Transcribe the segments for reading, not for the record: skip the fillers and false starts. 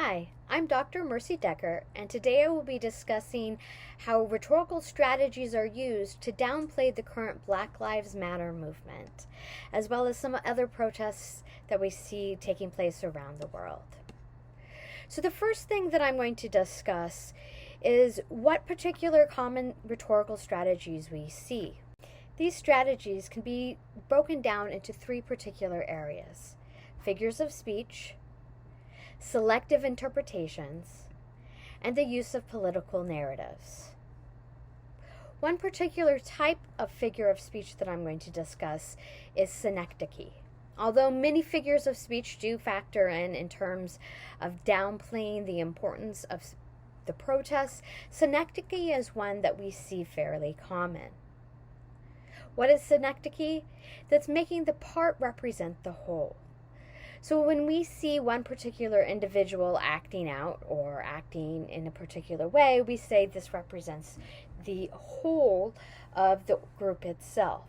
Hi, I'm Dr. Merci Decker, and today I will be discussing how rhetorical strategies are used to downplay the current Black Lives Matter movement, as well as some other protests that we see taking place around the world. So the first thing that I'm going to discuss is what particular common rhetorical strategies we see. These strategies can be broken down into three particular areas: figures of speech, selective interpretations, and the use of political narratives. One particular type of figure of speech that I'm going to discuss is Synecdoche. Although many figures of speech do factor in terms of downplaying the importance of the protests, Synecdoche is one that we see fairly common. What is Synecdoche? That's making the part represent the whole. So when we see one particular individual acting out or acting in a particular way, we say this represents the whole of the group itself.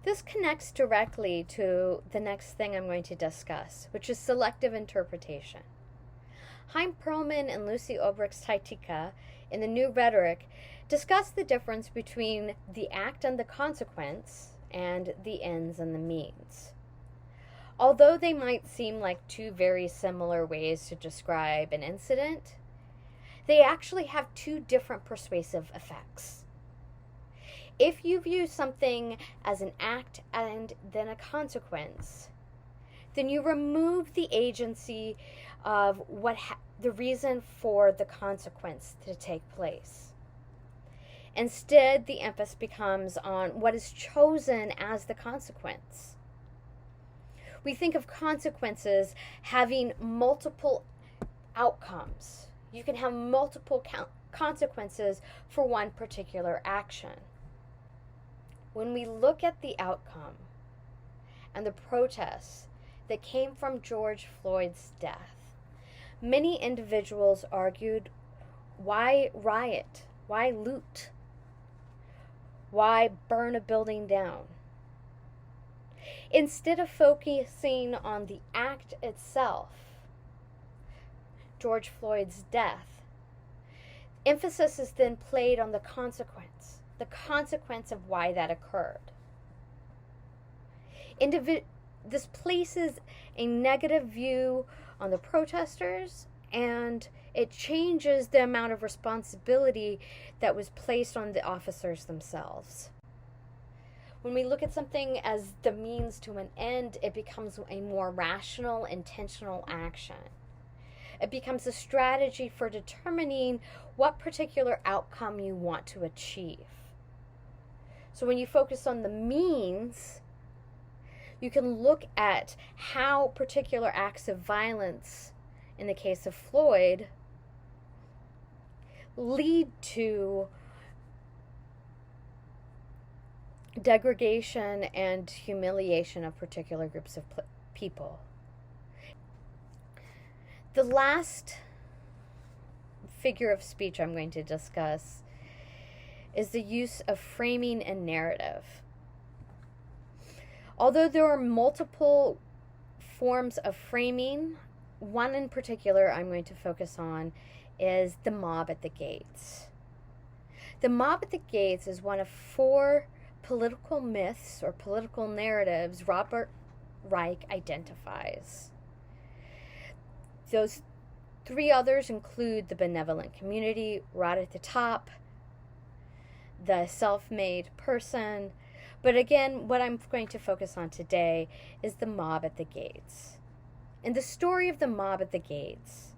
This connects directly to the next thing I'm going to discuss, which is selective interpretation. Chaim Perlman and Lucy Obrecht-Teitika in the New Rhetoric discuss the difference between the act and the consequence and the ends and the means. Although they might seem like two very similar ways to describe an incident, they actually have two different persuasive effects. If you view something as an act and then a consequence, then you remove the agency of the reason for the consequence to take place. Instead, the emphasis becomes on what is chosen as the consequence. We think of consequences having multiple outcomes. You can have multiple consequences for one particular action. When we look at the outcome and the protests that came from George Floyd's death, many individuals argued, why riot? Why loot? Why burn a building down? Instead of focusing on the act itself, George Floyd's death, emphasis is then played on the consequence of why that occurred. This places a negative view on the protesters, and it changes the amount of responsibility that was placed on the officers themselves. When we look at something as the means to an end, it becomes a more rational, intentional action. It becomes a strategy for determining what particular outcome you want to achieve. So when you focus on the means, you can look at how particular acts of violence, in the case of Floyd, lead to degradation and humiliation of particular groups of people. The last figure of speech I'm going to discuss is the use of framing and narrative. Although there are multiple forms of framing, one in particular I'm going to focus on is the mob at the gates. The mob at the gates is one of four political myths or political narratives Robert Reich identifies. Those three others include the benevolent community right at the top, the self-made person, but again, what I'm going to focus on today is the mob at the gates. In the story of the mob at the gates,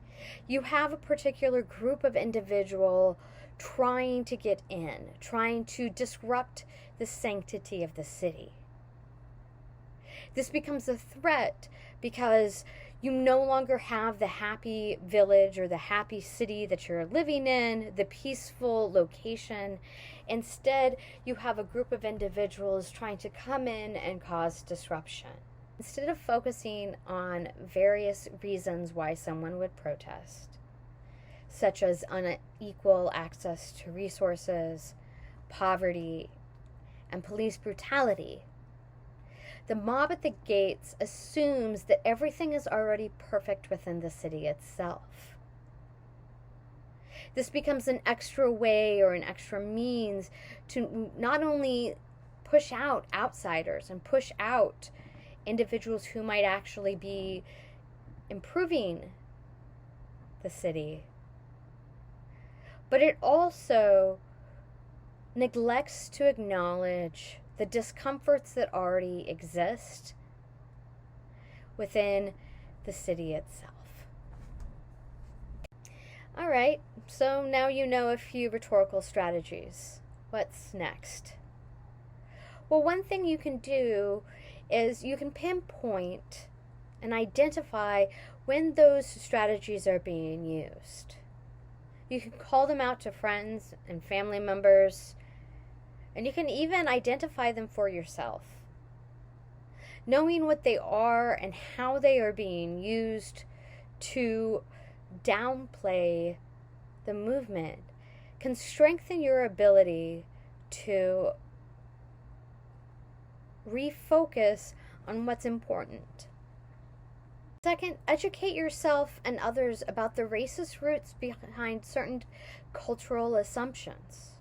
you have a particular group of individuals trying to get in, trying to disrupt the sanctity of the city. This becomes a threat because you no longer have the happy village or the happy city that you're living in, the peaceful location. Instead, you have a group of individuals trying to come in and cause disruption. Instead of focusing on various reasons why someone would protest, such as unequal access to resources, poverty, and police brutality, the mob at the gates assumes that everything is already perfect within the city itself. This becomes an extra way or an extra means to not only push out outsiders and push out individuals who might actually be improving the city, but it also neglects to acknowledge the discomforts that already exist within the city itself. All right, so now you know a few rhetorical strategies. What's next? Well, one thing you can do is you can pinpoint and identify when those strategies are being used. You can call them out to friends and family members, and you can even identify them for yourself. Knowing what they are and how they are being used to downplay the movement can strengthen your ability to refocus on what's important. Second, educate yourself and others about the racist roots behind certain cultural assumptions.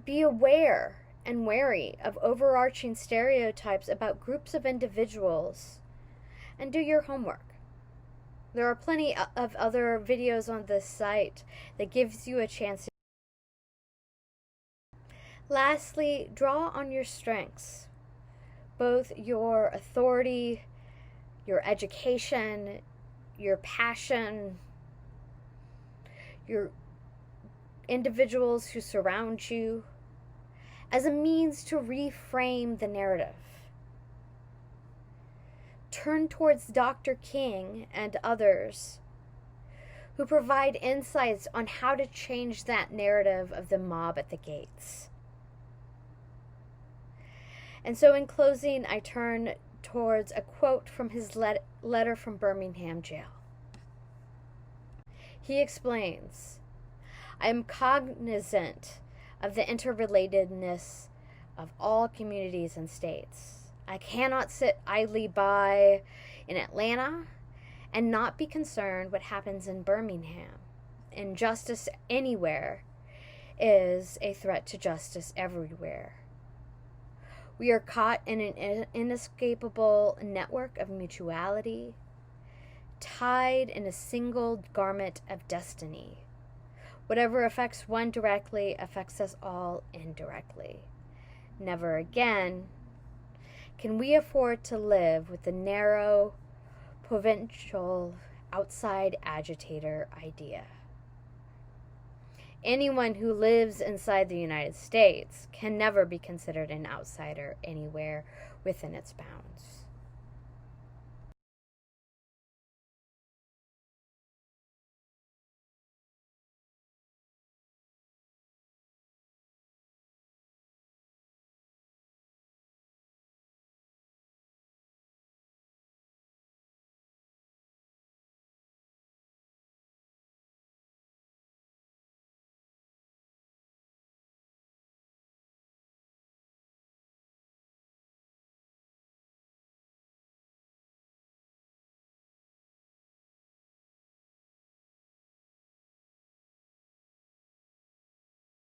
Be aware and wary of overarching stereotypes about groups of individuals, and do your homework. There are plenty of other videos on this site that gives you a chance to. Lastly, draw on your strengths, both your authority, your education, your passion, your individuals who surround you, as a means to reframe the narrative. Turn towards Dr. King and others who provide insights on how to change that narrative of the mob at the gates. And so in closing, I turn towards a quote from his letter from Birmingham jail. He explains, "I am cognizant of the interrelatedness of all communities and states. I cannot sit idly by in Atlanta and not be concerned what happens in Birmingham. Injustice anywhere is a threat to justice everywhere. We are caught in an inescapable network of mutuality, tied in a single garment of destiny. Whatever affects one directly affects us all indirectly. Never again can we afford to live with the narrow, provincial, outside agitator idea. Anyone who lives inside the United States can never be considered an outsider anywhere within its bounds."